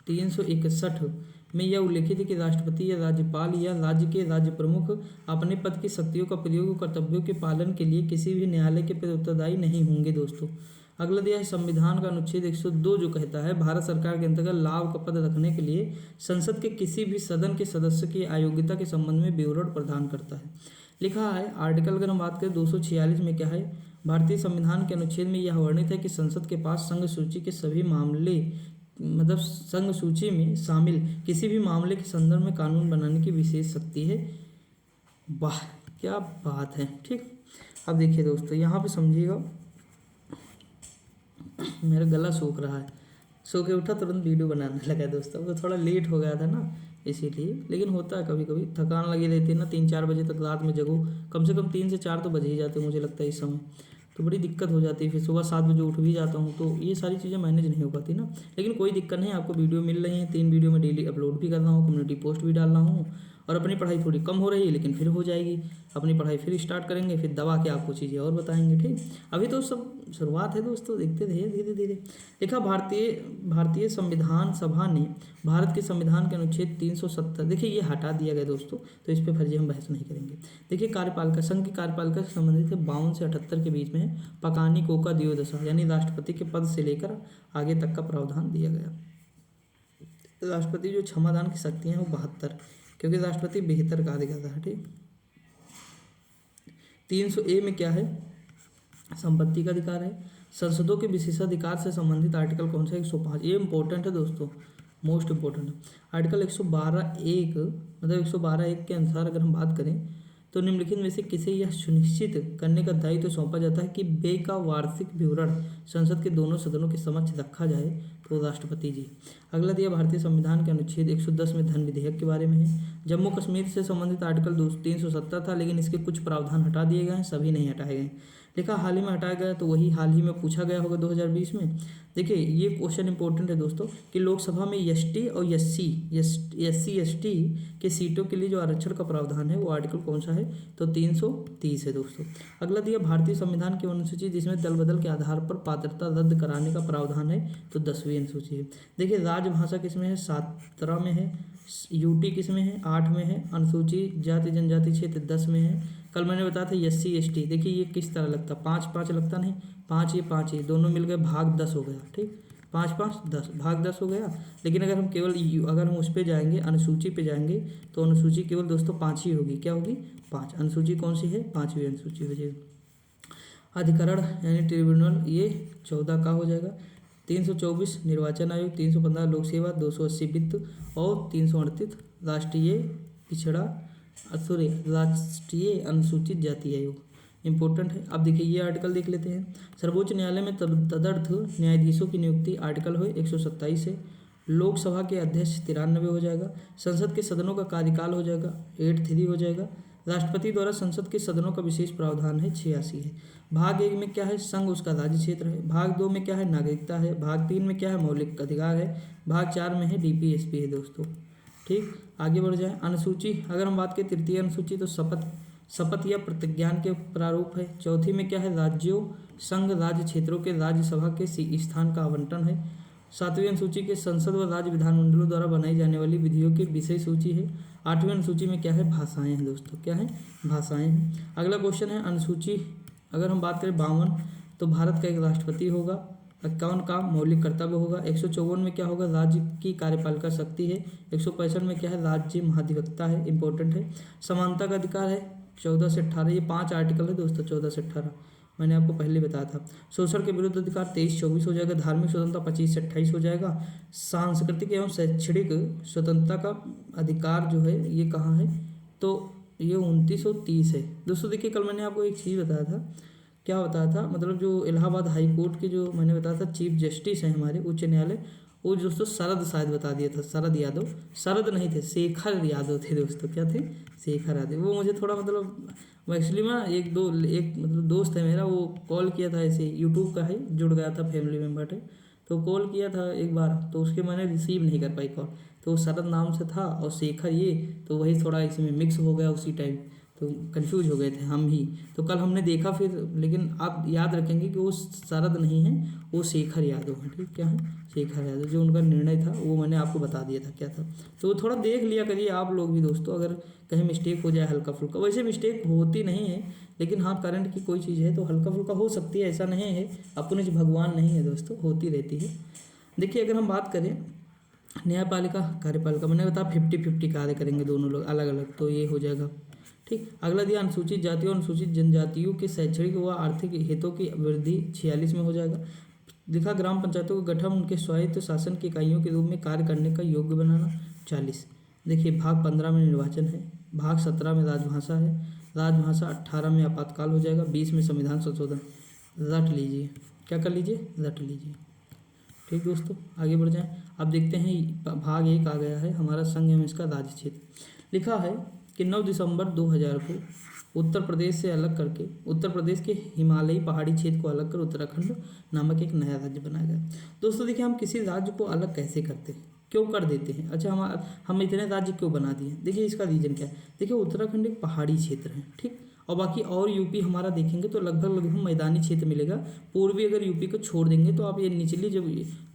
361 में यह उल्लेखित है कि राष्ट्रपति या राज्यपाल या राज्य के राज्य प्रमुख अपने पद की शक्तियों का प्रयोग कर्तव्यों के पालन के लिए किसी भी न्यायालय के प्रति उत्तरदायी नहीं होंगे दोस्तों। अगला दिया है संविधान का अनुच्छेद 102 जो कहता है भारत सरकार के अंतर्गत लाभ का पद रखने के लिए संसद के किसी भी सदन के सदस्य की अयोग्यता के संबंध में विवरण प्रदान करता है। लिखा है आर्टिकल, अगर हम बात करें 246 में क्या है, भारतीय संविधान के अनुच्छेद में यह वर्णित है कि संसद के पास संघ सूची के सभी मामले मतलब संघ सूची में शामिल किसी भी मामले के संदर्भ में कानून बनाने की विशेष शक्ति है। वाह क्या बात है। ठीक, अब देखिए दोस्तों यहाँ पे समझिएगा, मेरा गला सूख रहा है, सो के उठा तुरंत वीडियो बनाने लगा दोस्तों, तो थोड़ा लेट हो गया था ना इसीलिए, लेकिन होता है कभी कभी, थकान लगी रहती है ना, 3-4 बजे तक रात में जगो, कम से कम 3 से 4 तो बज ही जाते हैं मुझे लगता है इस समय, तो बड़ी दिक्कत हो जाती है। फिर सुबह 7 बजे उठ भी जाता हूँ, तो ये सारी चीज़ें मैनेज नहीं हो पाती ना, लेकिन कोई दिक्कत नहीं, आपको वीडियो मिल रही है, 3 वीडियो में डेली अपलोड भी कर रहा हूँ, कम्युनिटी पोस्ट भी डाल रहा हूँ, और अपनी पढ़ाई थोड़ी कम हो रही है लेकिन फिर हो जाएगी, अपनी पढ़ाई फिर स्टार्ट करेंगे, फिर दबा के आपको चीज़ें और बताएंगे। ठीक, अभी तो सब शुरुआत है दोस्तों, देखते रहिए धीरे धीरे। देखा भारतीय संविधान सभा ने भारत के संविधान के अनुच्छेद 370, देखिए ये हटा दिया गया दोस्तों, तो इस पर फर्जी हम बहस नहीं करेंगे। देखिए कार्यपालिका, संघ की कार्यपालिका से संबंधित है 52 से 78 के बीच में है पकानी कोका दियोदशा, यानी राष्ट्रपति के पद से लेकर आगे तक का प्रावधान दिया गया। राष्ट्रपति जो क्षमादान की शक्तियाँ हैं वो 72, क्योंकि राष्ट्रपति बेहतर कार्य करता है। ठीक, 300A में क्या है, संपत्ति का अधिकार है। संसदों के विशेषाधिकार से संबंधित आर्टिकल कौन सा है, 105, ये इंपॉर्टेंट है दोस्तों, मोस्ट इंपॉर्टेंट है। आर्टिकल 112(1) मतलब 112(1) के अनुसार अगर हम बात करें तो निम्नलिखित में से किसे यह सुनिश्चित करने का दायित्व सौंपा जाता है कि व्यय का वार्षिक विवरण संसद के दोनों सदनों के समक्ष रखा जाए, तो राष्ट्रपति जी। अगला दिया भारतीय संविधान के अनुच्छेद 110 में धन विधेयक के बारे में है। जम्मू कश्मीर से संबंधित आर्टिकल 370 था, लेकिन इसके कुछ प्रावधान हटा दिए गए हैं, सभी नहीं हटाए गए। लिखा हाल ही में हटाया गया, तो वही हाल ही में पूछा गया होगा 2020 में। देखिए ये क्वेश्चन इंपॉर्टेंट है दोस्तों कि लोकसभा में एसटी और एससी के सीटों के लिए जो आरक्षण का प्रावधान है वो आर्टिकल कौन सा है, तो 330 है दोस्तों। अगला दिया भारतीय संविधान की अनुसूची जिसमें दल बदल के आधार पर पात्रता रद्द कराने का प्रावधान है, तो 10वीं अनुसूची है। देखिए राजभाषा किसमें है, 17 में है। यूटी किसमें है, 8 में है। अनुसूची जाति जनजाति क्षेत्र 10 में है। कल मैंने बताया था एससी एसटी, देखिए ये किस तरह लगता, 5-5 लगता नहीं, 5 ये दोनों मिल गए भाग 10 हो गया। ठीक, 5-5 10 भाग 10 हो गया। लेकिन अगर हम केवल अगर हम उस पर जाएंगे, अनुसूची पे जाएंगे, तो अनुसूची केवल दोस्तों 5 ही होगी। क्या होगी, 5। अनुसूची कौन सी है, 5वीं अनुसूची हो जाएगी। अधिकरण यानी ट्रिब्यूनल ये 14 का हो जाएगा। 324 निर्वाचन आयोग, 315 लोक सेवा, 280 वित्त और 338 राष्ट्रीय अनुसूचित जाति आयोग, इंपॉर्टेंट है। अब देखिए ये आर्टिकल देख लेते हैं। सर्वोच्च न्यायालय में तदर्थ न्यायाधीशों की नियुक्ति आर्टिकल है 127 है। लोकसभा के अध्यक्ष 93 हो जाएगा। संसद के सदनों का कार्यकाल हो जाएगा 83 हो जाएगा। राष्ट्रपति द्वारा संसद के सदनों का विशेष प्रावधान है 86 है। भाग 1 में क्या है, संघ उसका राज्य क्षेत्र है। भाग 2 में क्या है, नागरिकता है। भाग 3 में क्या है, मौलिक अधिकार है। भाग 4 में है डीपीएसपी है दोस्तों। ठीक, आगे बढ़ जाए। अनुसूची अगर हम बात करें तृतीय अनुसूची तो शपथ या प्रतिज्ञान के प्रारूप है। चौथी में क्या है, राज्यों संघ राज्य क्षेत्रों के राज्यसभा के स्थान का आवंटन है। 7वीं अनुसूची के संसद व राज्य विधानमंडलों द्वारा बनाई जाने वाली विधियों की विषय सूची है। 8वीं अनुसूची में क्या है, भाषाएं हैं दोस्तों। क्या है, भाषाएं हैं। अगला क्वेश्चन है अनुसूची अगर हम बात करें 52 तो भारत का एक राष्ट्रपति होगा। 51 का मौलिक कर्तव्य होगा। 154 में क्या होगा, राज्य की कार्यपालिका शक्ति है। 165 में क्या है, राज्य महाधिवक्ता है, इंपॉर्टेंट है। समानता का अधिकार है 14 से 18, ये 5 आर्टिकल है दोस्तों 14 से 18, मैंने आपको पहले बताया था। शोषण के विरुद्ध अधिकार 23-24 हो जाएगा। धार्मिक स्वतंत्रता 25 से 28 हो जाएगा। सांस्कृतिक एवं शैक्षणिक स्वतंत्रता का अधिकार जो है ये कहाँ है, तो ये 29 और 30 है दोस्तों। देखिए कल मैंने आपको एक चीज़ बताया था, क्या बताया था, मतलब जो इलाहाबाद हाई कोर्ट के जो मैंने बताया था चीफ जस्टिस हैं हमारे उच्च न्यायालय, वो दोस्तों शरद शायद बता दिया था, शरद यादव, शरद नहीं थे, शेखर यादव थे दोस्तों। क्या थे, शेखर यादव। वो मुझे थोड़ा मतलब एक्चुअली में एक मतलब दोस्त है मेरा, वो कॉल किया था, ऐसे यूट्यूब का है, जुड़ गया था फैमिली मेम्बर है, तो कॉल किया था एक बार, तो उसके मैंने रिसीव नहीं कर पाई कॉल, तो शरद नाम से था और शेखर ये, तो वही थोड़ा इसमें मिक्स हो गया उसी टाइम, तो कंफ्यूज हो गए थे हम ही। तो कल हमने देखा फिर, लेकिन आप याद रखेंगे कि वो शरद नहीं है, वो शेखर यादव है। ठीक, क्या है? शेखर यादव। जो उनका निर्णय था वो मैंने आपको बता दिया था क्या था। तो थोड़ा देख लिया करिए आप लोग भी दोस्तों, अगर कहीं मिस्टेक हो जाए हल्का फुल्का। वैसे मिस्टेक होती नहीं है, लेकिन हाँ करंट की कोई चीज़ है तो हल्का फुल्का हो सकती है, ऐसा नहीं है। अपने भगवान नहीं है दोस्तों, होती रहती है। देखिए अगर हम बात करें न्यायपालिका कार्यपालिका, मैंने बताया 50-50 कार्य करेंगे दोनों लोग अलग अलग, तो ये हो जाएगा। ठीक, अगला दिया अनुसूचित जातियों और अनुसूचित जनजातियों के शैक्षणिक व आर्थिक हितों की वृद्धि 46 में हो जाएगा। लिखा ग्राम पंचायतों का गठन उनके स्वायत्त शासन की इकाइयों के रूप में कार्य करने का योग्य बनाना 40। देखिए भाग 15 में निर्वाचन है, भाग 17 में राजभाषा है, राजभाषा 18 में आपातकाल हो जाएगा, 20 में संविधान संशोधन। रट लीजिए, क्या कर लीजिए, रट लीजिए। ठीक दोस्तों, आगे बढ़ जाएं। अब देखते हैं भाग 1 आ गया है हमारा संघ एवं इसका राज्य क्षेत्र। लिखा है कि 9 दिसंबर 2000 को उत्तर प्रदेश से अलग करके उत्तर प्रदेश के हिमालयी पहाड़ी क्षेत्र को अलग कर उत्तराखंड नामक एक नया राज्य बनाया गया। दोस्तों देखिए, हम किसी राज्य को अलग कैसे करते हैं, क्यों कर देते हैं? अच्छा, हम इतने राज्य क्यों बना दिए? देखिए इसका रीजन क्या है। देखिए उत्तराखंड एक पहाड़ी क्षेत्र है, ठीक, और बाकी और यूपी हमारा देखेंगे तो लगभग मैदानी क्षेत्र मिलेगा। पूर्वी अगर यूपी को छोड़ देंगे तो आप ये निचली जो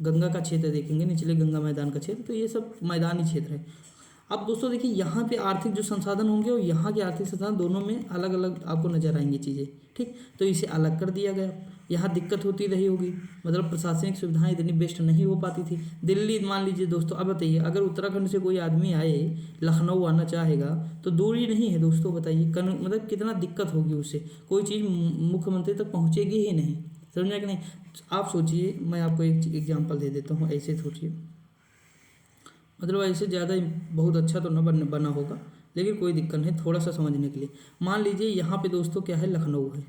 गंगा का क्षेत्र देखेंगे, निचले गंगा मैदान का क्षेत्र, तो ये सब मैदानी क्षेत्र है। अब दोस्तों देखिए यहाँ पे आर्थिक जो संसाधन होंगे और यहाँ के आर्थिक संसाधन दोनों में अलग अलग आपको नजर आएंगी चीज़ें। ठीक, तो इसे अलग कर दिया गया। यहाँ दिक्कत होती रही होगी, मतलब प्रशासनिक सुविधाएं इतनी बेस्ट नहीं हो पाती थी। दिल्ली मान लीजिए दोस्तों, अब बताइए अगर उत्तराखंड से कोई आदमी आए लखनऊ आना चाहेगा तो दूरी नहीं है दोस्तों, बताइए मतलब कितना दिक्कत होगी उससे, कोई चीज़ मुख्यमंत्री तक पहुँचेगी ही नहीं। समझा कि नहीं? आप सोचिए, मैं आपको एक एग्जाम्पल दे देता हूँ, ऐसे सोचिए, मतलब ऐसे ज़्यादा बहुत अच्छा तो न बना होगा, लेकिन कोई दिक्कत नहीं, थोड़ा सा समझने के लिए। मान लीजिए यहाँ पे दोस्तों क्या है, लखनऊ है।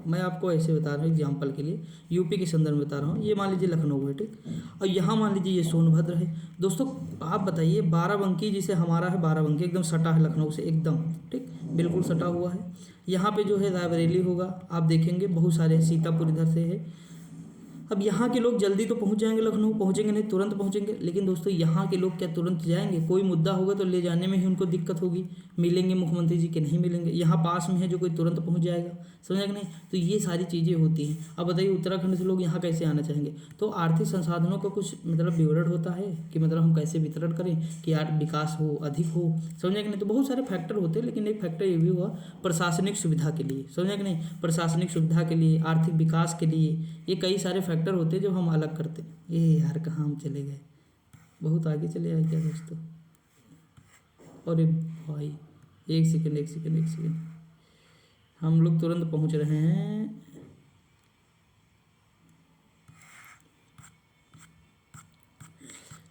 मैं आपको ऐसे बता रहा हूँ एग्जाम्पल के लिए, यूपी के संदर्भ में बता रहा हूँ। ये मान लीजिए लखनऊ है, ठीक, और यहाँ मान लीजिए ये सोनभद्र है। दोस्तों आप बताइए, बाराबंकी जिसे हमारा है, बाराबंकी एकदम सटा है लखनऊ से, एकदम ठीक, बिल्कुल सटा हुआ है। यहाँ पे जो है रायबरेली होगा, आप देखेंगे बहुत सारे, सीतापुर इधर से है। अब यहाँ के लोग जल्दी तो पहुँच जाएंगे, लखनऊ पहुँचेंगे नहीं, तुरंत पहुँचेंगे, लेकिन दोस्तों यहाँ के लोग क्या तुरंत जाएंगे? कोई मुद्दा होगा तो ले जाने में ही उनको दिक्कत होगी, मिलेंगे मुख्यमंत्री जी के नहीं मिलेंगे। यहाँ पास में है जो कोई तुरंत पहुँच जाएगा, समझा कि नहीं? तो ये सारी चीज़ें होती हैं। अब बताइए उत्तराखंड से लोग यहाँ कैसे आना चाहेंगे? तो आर्थिक संसाधनों का कुछ मतलब विवरण होता है कि मतलब हम कैसे वितरण करें कि यार विकास हो, अधिक हो, समझा कि नहीं? तो बहुत सारे फैक्टर होते हैं, लेकिन एक फैक्टर ये भी हुआ प्रशासनिक सुविधा के लिए, समझा कि नहीं? प्रशासनिक सुविधा के लिए, आर्थिक विकास के लिए, ये कई सारे फैक्टर होते हैं जो हम अलग करते हैं। ये यार कहाँ हम चले गए, बहुत आगे चले आए क्या दोस्तों? अरे भाई एक सेकंड, हम लोग तुरंत पहुंच रहे हैं।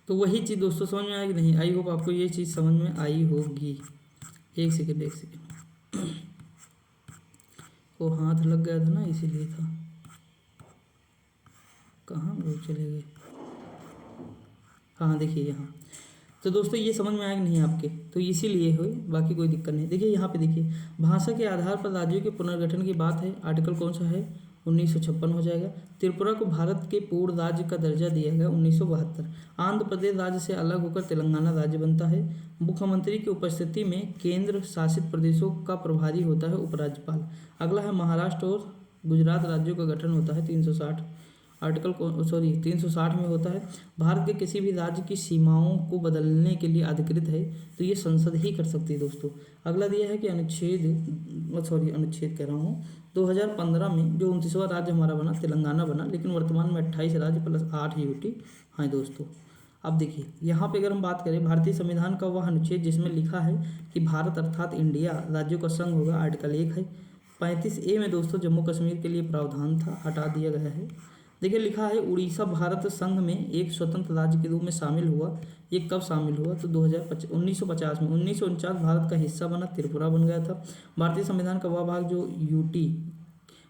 तो वही चीज़ दोस्तों समझ में आएगी नहीं? आई होप आपको ये चीज़ समझ में आई होगी। एक सेकंड वो हाथ लग गया था ना, इसीलिए था। कहाँ लोग चले गए? हाँ देखिए यहाँ। तो दोस्तों ये समझ में आएगा नहीं आपके, तो इसीलिए हो, बाकी कोई दिक्कत नहीं। देखिए यहाँ पे देखिए, भाषा के आधार पर राज्यों के पुनर्गठन की बात है। आर्टिकल कौन सा है? 1956 हो जाएगा। त्रिपुरा को भारत के पूर्ण राज्य का दर्जा दिया गया 1972। आंध्र प्रदेश राज्य से अलग होकर तेलंगाना राज्य बनता है। मुख्यमंत्री की उपस्थिति में केंद्र शासित प्रदेशों का प्रभारी होता है उपराज्यपाल। अगला है महाराष्ट्र और गुजरात राज्यों का गठन होता है 360 आर्टिकल 360 में होता है। भारत के किसी भी राज्य की सीमाओं को बदलने के लिए अधिकृत है, तो ये संसद ही कर सकती है दोस्तों। अगला दिया है कि अनुच्छेद कह रहा हूँ 2015 में जो 29वां राज्य हमारा बना, तेलंगाना बना, लेकिन वर्तमान में 28 राज्य प्लस 8 यूटी हैं दोस्तों। अब देखिए यहाँ पे अगर हम बात करें भारतीय संविधान का वह अनुच्छेद जिसमें लिखा है कि भारत अर्थात इंडिया राज्यों का संघ होगा, आर्टिकल 1 है। 35A में दोस्तों जम्मू कश्मीर के लिए प्रावधान था, हटा दिया गया है। देखिए लिखा है उड़ीसा भारत संघ में एक स्वतंत्र राज्य के रूप में शामिल हुआ। ये कब शामिल हुआ? तो 1950 में। 1949 भारत का हिस्सा बना, त्रिपुरा बन गया था। भारतीय संविधान का वह भाग जो यूटी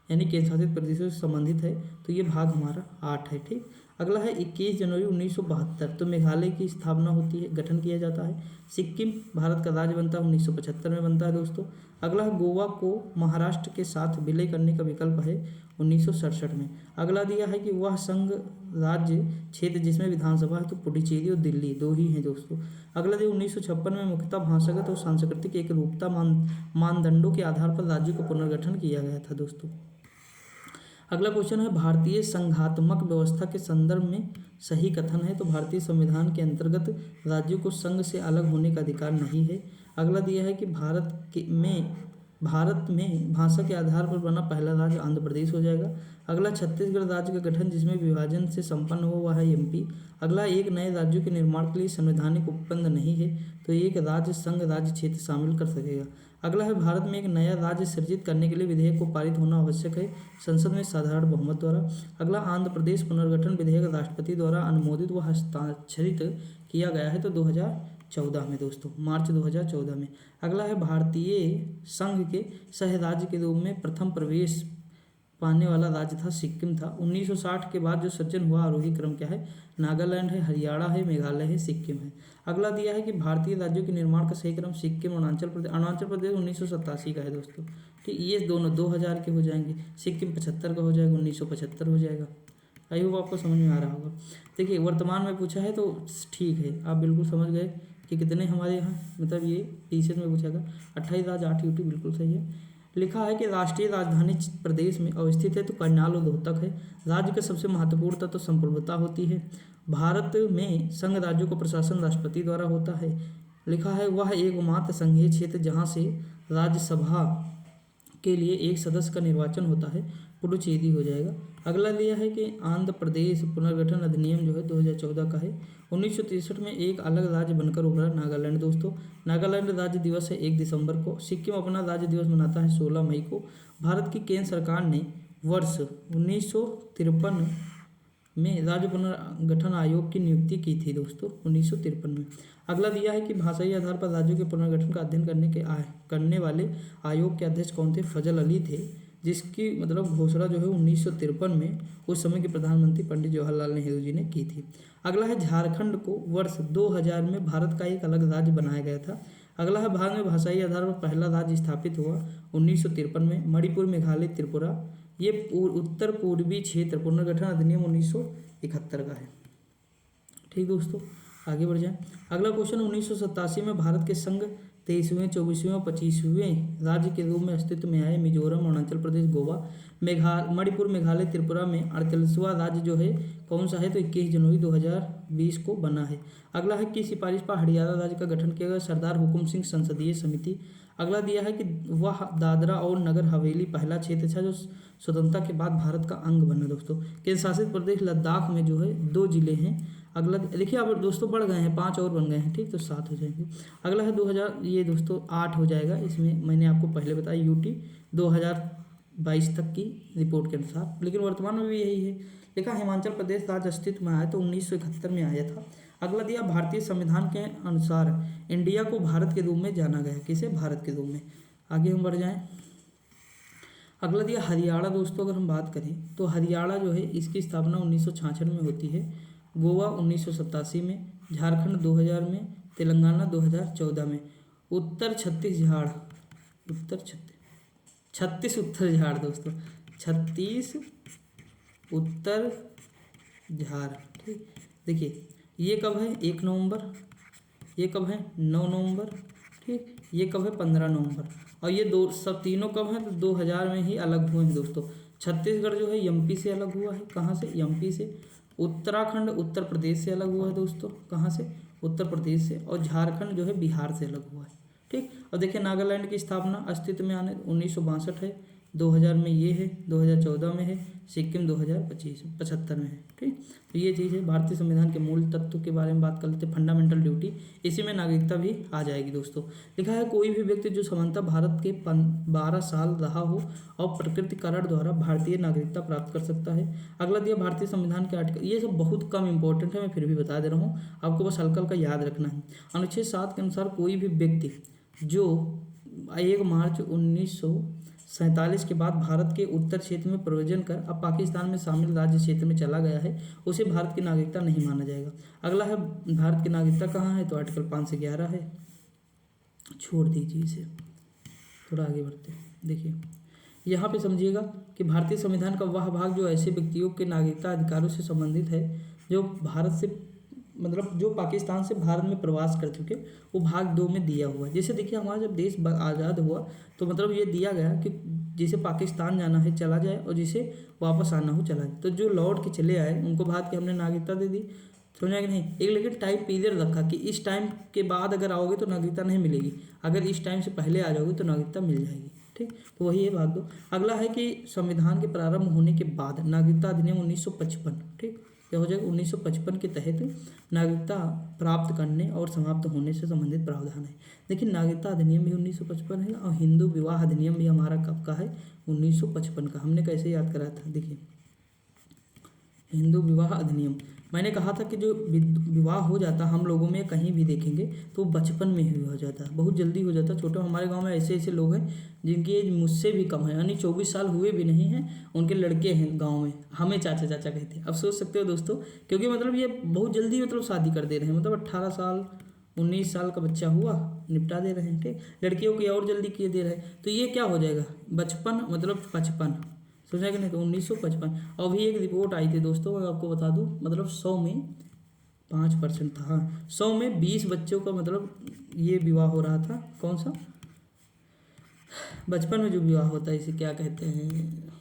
यानी केंद्र शासित प्रदेशों से संबंधित है, तो ये भाग हमारा 8 है, ठीक। अगला है 21 जनवरी 1972, तो मेघालय की स्थापना होती है, गठन किया जाता है। सिक्किम भारत का राज्य बनता है 1975 में बनता है दोस्तों। अगला है गोवा को महाराष्ट्र के साथ विलय करने का विकल्प है 1967 में। अगला दिया है कि वह संघ राज्य क्षेत्र जिसमें विधानसभा है, तो पुडुचेरी और दिल्ली दो ही हैं दोस्तों। अगला दिया 1956 में मुख्यतः भाषागत और सांस्कृतिक एकरूपता मानदंडों के आधार पर राज्यों का पुनर्गठन किया गया था दोस्तों। अगला क्वेश्चन है भारतीय संघात्मक व्यवस्था के संदर्भ में सही कथन है, तो भारतीय संविधान के अंतर्गत राज्यों को संघ से अलग होने का अधिकार नहीं है। अगला दिया है कि भारत में भाषा के आधार पर बना पहला राज्य आंध्र प्रदेश हो जाएगा। अगला छत्तीसगढ़ राज्य का गठन जिसमें विभाजन से संपन्न हुआ है एमपी। अगला एक नए राज्यों के निर्माण के लिए संवैधानिक उपबंध नहीं है, तो एक राज्य संघ राज्य क्षेत्र शामिल कर सकेगा। अगला है भारत में एक नया राज्य सृजित करने के लिए विधेयक को पारित होना आवश्यक है संसद में साधारण बहुमत द्वारा। अगला आंध्र प्रदेश पुनर्गठन विधेयक राष्ट्रपति द्वारा अनुमोदित व हस्ताक्षरित किया गया है, तो 2014 में दोस्तों, मार्च 2014 में। अगला है भारतीय संघ के सह राज्य के रूप में प्रथम प्रवेश पाने वाला राज्य था सिक्किम था। 1960 के बाद जो सृजन हुआ आरोही क्रम क्या है, नागालैंड है, हरियाणा है, मेघालय है, सिक्किम है। अगला दिया है कि भारतीय राज्यों के निर्माण का सही क्रम सिक्किम अरुणाचल प्रदेश 1987 का है दोस्तों। ठीक, ये दोनों 2000 के हो जाएंगे, सिक्किम 75 का हो जाएगा, 1975 हो जाएगा। आई होप आपको समझ में आ रहा होगा। देखिए वर्तमान में पूछा है तो ठीक है, आप बिल्कुल समझ गए कि कितने हमारे यहाँ, मतलब ये टीचर में पूछा था 28 आज 8 यूटी, बिल्कुल सही है। लिखा है कि राष्ट्रीय राजधानी प्रदेश में अवस्थित है, तो करनाल और रोहतक है। राज्य का सबसे महत्वपूर्ण तत्व संप्रभुता होती है। भारत में संघ राज्यों का प्रशासन राष्ट्रपति द्वारा होता है। लिखा है वह एकमात्र संघीय क्षेत्र जहाँ से राज्यसभा के लिए एक सदस्य का निर्वाचन होता है, पुडुचेरी हो जाएगा। अगला लिया है कि आंध्र प्रदेश पुनर्गठन अधिनियम जो है 2014 का है। 1963 में एक अलग राज्य बनकर उभरा नागालैंड दोस्तों। नागालैंड राज्य दिवस है 1 दिसंबर को। सिक्किम अपना राज्य दिवस मनाता है 16 मई को। भारत की केंद्र सरकार ने वर्ष 1953 में राज्य पुनर्गठन आयोग की नियुक्ति की थी दोस्तों, 1953 में। अगला दिया है कि भाषाई आधार पर राज्यों के पुनर्गठन का अध्ययन करने वाले आयोग के अध्यक्ष कौन थे, फजल अली थे, जिसकी मतलब घोषणा जो है 1953 में उस समय के प्रधानमंत्री पंडित जवाहरलाल नेहरू जी ने की थी। अगला है झारखंड को वर्ष 2000 में भारत का एक अलग राज्य बनाया गया था। अगला है भारत में भाषाई आधार पर पहला राज्य स्थापित हुआ 1953 में, मणिपुर, मेघालय, त्रिपुरा। ये उत्तर पूर्वी क्षेत्र पुनर्गठन अधिनियम 1971 का है। ठीक दोस्तों, आगे बढ़ जाएं। अगला क्वेश्चन 1987 में भारत के संघ 23वें, 24वें और 25वें राज्य के रूप में अस्तित्व में आए मिजोरम, अरुणाचल प्रदेश, गोवा, मणिपुर, मेघालय, त्रिपुरा में 48वां राज्य जो है कौन सा है, तो 21 जनवरी 2020 को बना है। अगला है कि सिफारिश पर हरियाणा राज्य का गठन किया गया, सरदार हुकुम सिंह संसदीय समिति। अगला दिया है कि वह दादरा और नगर हवेली पहला क्षेत्र था जो स्वतंत्रता के बाद भारत का अंग बना दोस्तों। केंद्र शासित प्रदेश लद्दाख में जो है 2 जिले हैं। अगला देखिए अब दोस्तों बढ़ गए हैं, 5 और बन गए हैं, ठीक, तो 7 हो जाएंगे। अगला है 2000, ये दोस्तों 8 हो जाएगा। इसमें मैंने आपको पहले बताया यूटी 2022 तक की रिपोर्ट के अनुसार, लेकिन वर्तमान में भी यही है। देखा हिमाचल प्रदेश राज्य अस्तित्व में आया तो 1971 में आया था। अगला दिया भारतीय संविधान के अनुसार इंडिया को भारत के रूप में जाना गया, किसे, भारत के रूप में। आगे हम बढ़ जाएँ। अगला दिया हरियाणा दोस्तों, अगर हम बात करें तो हरियाणा जो है इसकी स्थापना 1966 में होती है, गोवा 1987 में, झारखंड 2000 में, तेलंगाना 2014 में। उत्तर छत्तीस उत्तर झाड़ दोस्तों, 36 उत्तर झाड़। ठीक, देखिए ये कब है, 1 नवंबर, ये कब है 9 नवंबर, ठीक, ये कब है 15 नवंबर, और ये दो सब तीनों कब हैं, तो 2000 में ही अलग हुए हैं दोस्तों। छत्तीसगढ़ जो है एमपी से अलग हुआ है, कहाँ से, एमपी से। उत्तराखंड उत्तर प्रदेश से अलग हुआ है दोस्तों, कहाँ से, उत्तर प्रदेश से। और झारखंड जो है बिहार से अलग हुआ है। ठीक, और देखिए नागालैंड की स्थापना अस्तित्व में आने 1962 है, 2000 में ये है, 2014 में है, सिक्किम 2075 में है। ठीक, तो ये चीज़ है। भारतीय संविधान के मूल तत्व के बारे में बात कर लेते हैं, फंडामेंटल ड्यूटी, इसी में नागरिकता भी आ जाएगी दोस्तों। लिखा है कोई भी व्यक्ति जो सामान्यतः भारत के 12 साल रहा हो और प्रकृतिकरण द्वारा भारतीय नागरिकता प्राप्त कर सकता है। अगला दिया भारतीय संविधान के आर्टिकल, ये सब बहुत कम इंपॉर्टेंट है, मैं फिर भी बता दे रहा हूँ, आपको बस हल्का हल्का याद रखना है। अनुच्छेद 7 के अनुसार कोई भी व्यक्ति जो 1 मार्च 1947 के बाद भारत के उत्तर क्षेत्र में प्रव्रजन कर अब पाकिस्तान में शामिल राज्य क्षेत्र में चला गया है, उसे भारत की नागरिकता नहीं माना जाएगा। अगला है भारत की नागरिकता कहाँ है, तो आर्टिकल 5 से 11 है। छोड़ दीजिए इसे, थोड़ा आगे बढ़ते हैं। देखिए यहाँ पे समझिएगा कि भारतीय संविधान का वह भाग जो ऐसे व्यक्तियों के नागरिकता अधिकारों से संबंधित है जो भारत से मतलब जो पाकिस्तान से भारत में प्रवास कर चुके, वो भाग 2 में दिया हुआ है। जैसे देखिए हमारा जब देश आज़ाद हुआ तो मतलब ये दिया गया कि जिसे पाकिस्तान जाना है चला जाए और जिसे वापस आना हो चला जाए। तो जो लौट के चले आए उनको भारत की हमने नागरिकता दे दी, समझा कि नहीं। एक लेकिन टाइम पीरियड रखा कि इस टाइम के बाद अगर आओगे तो नागरिकता नहीं मिलेगी, अगर इस टाइम से पहले आ जाओगे तो नागरिकता मिल जाएगी। ठीक, तो वही है भाग 2। अगला है कि संविधान के प्रारंभ होने के बाद नागरिकता अधिनियम 1955, ठीक, क्या हो जाएगा 1955 के तहत नागरिकता प्राप्त करने और समाप्त होने से संबंधित प्रावधान है। देखिए नागरिकता अधिनियम भी 1955 है और हिंदू विवाह अधिनियम भी हमारा कब का है, 1955 का। हमने कैसे याद करा था, देखिए हिंदू विवाह अधिनियम, मैंने कहा था कि जो विवाह हो जाता हम लोगों में कहीं भी देखेंगे तो बचपन में ही हो जाता है, बहुत जल्दी हो जाता है। छोटे हमारे गांव में ऐसे ऐसे लोग हैं जिनकी एज मुझसे भी कम है, यानी 24 साल हुए भी नहीं हैं, उनके लड़के हैं गांव में, हमें चाचा चाचा कहते हैं। अब सोच सकते हो दोस्तों, क्योंकि मतलब ये बहुत जल्दी मतलब शादी कर दे रहे हैं, मतलब 18 साल 19 साल का बच्चा हुआ निपटा दे रहे हैं। ठीक, लड़कियों की और जल्दी किए दे रहे हैं, तो ये क्या हो जाएगा बचपन मतलब 55, समझा कि नहीं। तो 1955। और भी एक रिपोर्ट आई थी दोस्तों, मैं आपको बता दूं, मतलब 100 में 5% था, हाँ 100 में 20 बच्चों का मतलब ये विवाह हो रहा था। कौन सा, बचपन में जो विवाह होता है इसे क्या कहते हैं,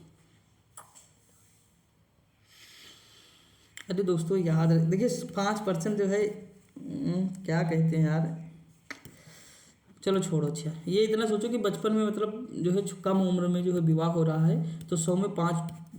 अरे दोस्तों याद रख, देखिए 5% जो है क्या कहते हैं यार, चलो छोड़ो। अच्छा ये इतना सोचो कि बचपन में मतलब जो है कम उम्र में जो है विवाह हो रहा है, तो 100 में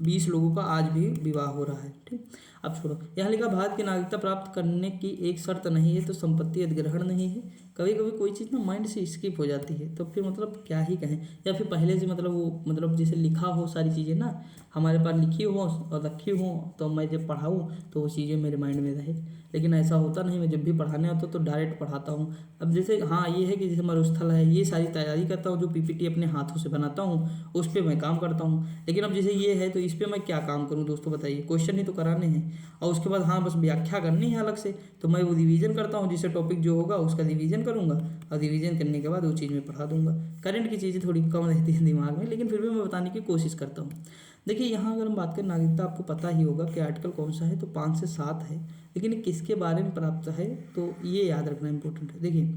20 लोगों का आज भी विवाह हो रहा है। ठीक, अब छोड़ो। यहाँ लिखा भारत की नागरिकता प्राप्त करने की एक शर्त नहीं है तो संपत्ति अधिग्रहण नहीं है। कभी कभी कोई चीज़ ना माइंड से स्किप हो जाती है तो फिर मतलब क्या ही कहें, या फिर पहले से मतलब वो मतलब जैसे लिखा हो सारी चीज़ें ना हमारे पास लिखी हो और रखी हो, तो मैं जब पढ़ाऊँ तो वो चीज़ें मेरे माइंड में रहे। लेकिन ऐसा होता नहीं, मैं जब भी पढ़ाने आता हूँ तो डायरेक्ट पढ़ाता हूँ। अब जैसे हाँ ये है कि जैसे मरुस्थल है, ये सारी तैयारी करता हूँ, जो पीपीटी अपने हाथों से बनाता हूँ उस पर मैं काम करता हूँ। लेकिन अब जैसे ये है तो इस पर मैं क्या काम करूँ दोस्तों बताइए, क्वेश्चन ही तो कराने हैं और उसके बाद हाँ बस व्याख्या करनी है अलग से, तो मैं वो रिवीजन करता हूँ, जिससे टॉपिक जो होगा उसका रिवीजन करूँगा और रिवीजन करने के बाद वो चीज़ में पढ़ा दूंगा। करंट की चीज़ें थोड़ी कम रहती हैं दिमाग में, लेकिन फिर भी मैं बताने की कोशिश करता हूँ। देखिए यहाँ अगर हम बात करें नागरिकता, आपको पता ही होगा कि आर्टिकल कौन सा है, तो 5 से 7 है, लेकिन किसके बारे में प्राप्त है तो ये याद रखना इंपॉर्टेंट है। देखिए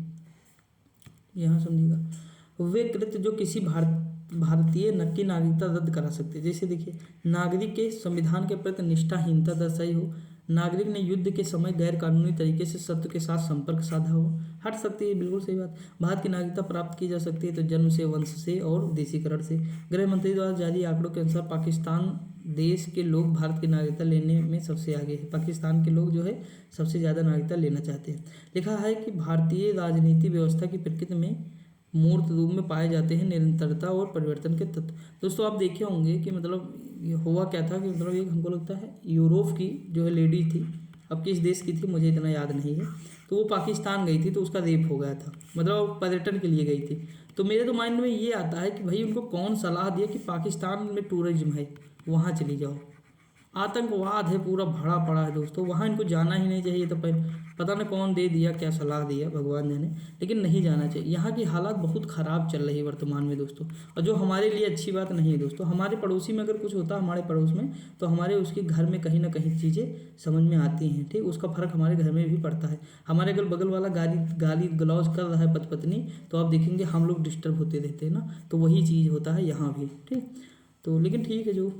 यहाँ समझिएगा, वे कृत्य जो किसी भारतीय की नागरिकता रद्द करा सकते हैं। जैसे देखिए नागरिक के संविधान के प्रति निष्ठाहीनता दर्शाई हो, नागरिक ने युद्ध के समय गैर कानूनी तरीके से शत्रु के साथ संपर्क साधा हो, हट सकती है, बिल्कुल सही बात। भारत की नागरिकता प्राप्त की जा सकती है तो जन्म से, वंश से और देशीकरण से। गृह मंत्री द्वारा जारी आंकड़ों के अनुसार पाकिस्तान देश के लोग भारत की नागरिकता लेने में सबसे आगे है। पाकिस्तान के लोग जो है सबसे ज़्यादा नागरिकता लेना चाहते हैं। लिखा है कि भारतीय राजनीति व्यवस्था की प्रकृति में मूर्त रूप में पाए जाते हैं निरंतरता और परिवर्तन के तत्व। दोस्तों आप देखे होंगे कि मतलब ये हुआ क्या था कि मतलब एक हमको लगता है यूरोप की जो है लेडी थी, अब किस देश की थी मुझे इतना याद नहीं है, तो वो पाकिस्तान गई थी तो उसका रेप हो गया था, मतलब वो पर्यटन के लिए गई थी। तो मेरे तो माइंड में ये आता है कि भाई उनको कौन सलाह दिया कि पाकिस्तान में टूरिज्म है वहाँ चली जाओ, आतंकवाद है पूरा भरा पड़ा है दोस्तों, वहाँ इनको जाना ही नहीं चाहिए। तो पता नहीं कौन दे दिया, क्या सलाह दिया भगवान जाने, लेकिन नहीं जाना चाहिए। यहाँ की हालात बहुत ख़राब चल रही है वर्तमान में दोस्तों, और जो हमारे लिए अच्छी बात नहीं है दोस्तों। हमारे पड़ोसी में अगर कुछ होता है हमारे पड़ोस में, तो हमारे उसके घर में कहीं ना कहीं चीज़ें समझ में आती हैं, ठीक, उसका फ़र्क हमारे घर में भी पड़ता है। हमारे अगर बगल वाला गाली गलौज कर रहा है पत्नी, तो आप देखेंगे हम लोग डिस्टर्ब होते रहते हैं ना, तो वही चीज़ होता है यहाँ भी, ठीक। तो लेकिन ठीक है, जो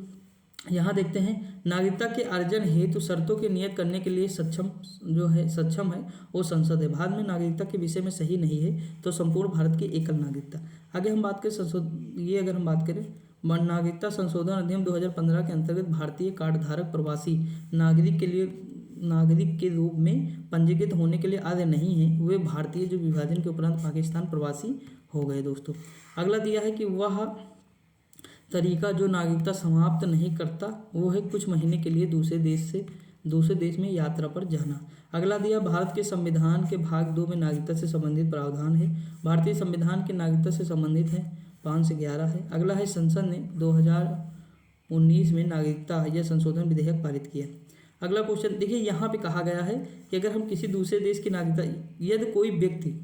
यहाँ देखते हैं नागरिकता के अर्जन हेतु शर्तों के नियत करने के लिए सक्षम है वो संसद है। भारत में नागरिकता के विषय में सही नहीं है तो संपूर्ण भारत की एकल नागरिकता। आगे हम बात करें अगर हम बात करें नागरिकता संशोधन अधिनियम 2015 के अंतर्गत भारतीय कार्डधारक प्रवासी नागरिक के रूप में पंजीकृत होने के लिए अर्ह नहीं है, वे भारतीय जो विभाजन के उपरांत पाकिस्तान प्रवासी हो गए दोस्तों। अगला दिया है कि वह तरीका जो नागरिकता समाप्त नहीं करता वो है कुछ महीने के लिए दूसरे देश में यात्रा पर जाना। अगला दिया भारत के संविधान के भाग 2 में नागरिकता से संबंधित प्रावधान है। भारतीय संविधान के नागरिकता से संबंधित है 5 से 11 है। अगला है संसद ने 2019 में नागरिकता या संशोधन विधेयक पारित किया। अगला क्वेश्चन देखिए, यहाँ पे कहा गया है कि अगर हम किसी दूसरे देश की नागरिकता, यदि कोई व्यक्ति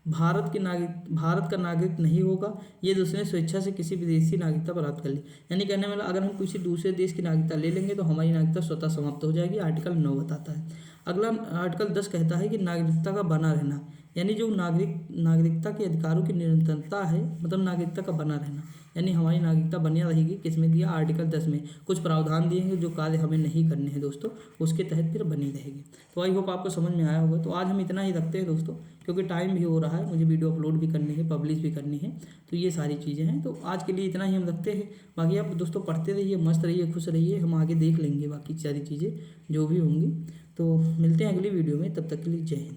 भारत का नागरिक नहीं होगा यदि उसने स्वेच्छा से किसी विदेशी नागरिकता प्राप्त कर ली। यानी कहने वाला अगर हम किसी दूसरे देश की नागरिकता ले लेंगे तो हमारी नागरिकता स्वतः समाप्त हो जाएगी, आर्टिकल 9 बताता है। अगला आर्टिकल 10 कहता है कि नागरिकता का बना रहना, यानी जो नागरिकता के अधिकारों की निरंतरता है, मतलब नागरिकता का बना रहना, यानी हमारी नागरिकता बनी रहेगी। किसमें दिया? आर्टिकल 10 में कुछ प्रावधान दिए हैं जो कार्य हमें नहीं करने हैं दोस्तों, उसके तहत फिर बनी रहेगी। तो आई होप आपको समझ में आया होगा। तो आज हम इतना ही रखते हैं दोस्तों, क्योंकि टाइम भी हो रहा है, मुझे वीडियो अपलोड भी करनी है, पब्लिश भी करनी है, तो ये सारी चीज़ें हैं। तो आज के लिए इतना ही हम रखते हैं। बाकी आप दोस्तों पढ़ते रहिए, मस्त रहिए, खुश रहिए, हम आगे देख लेंगे बाकी सारी चीज़ें जो भी होंगी। तो मिलते हैं अगली वीडियो में, तब तक के लिए जय हिंद।